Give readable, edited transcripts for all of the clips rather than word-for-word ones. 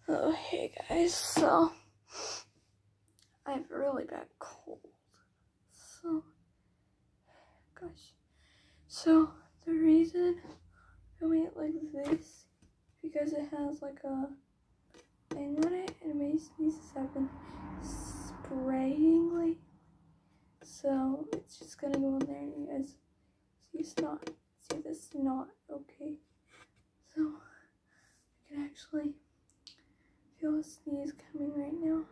Oh, hey guys, so I have a really bad cold. So the reason I made it like this because it has like a thing on it and it makes me have been spraying like. So it's just gonna go in there and you guys see snot. See the snot, okay? So I can actually feel a sneeze coming right now.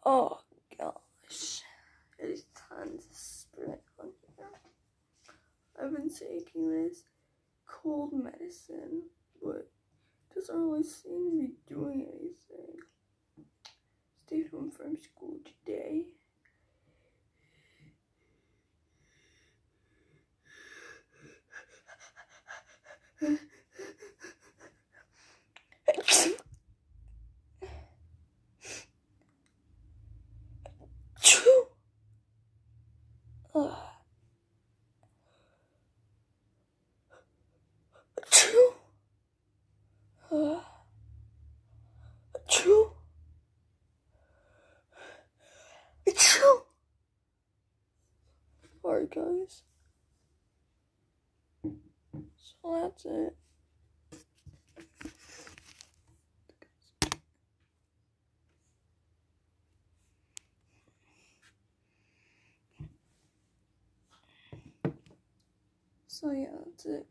Oh gosh, there's tons of spit on here. I've been taking this cold medicine, but it doesn't really seem to be doing anything. Stayed home from school today. Alright guys, so that's it. So yeah, that's it.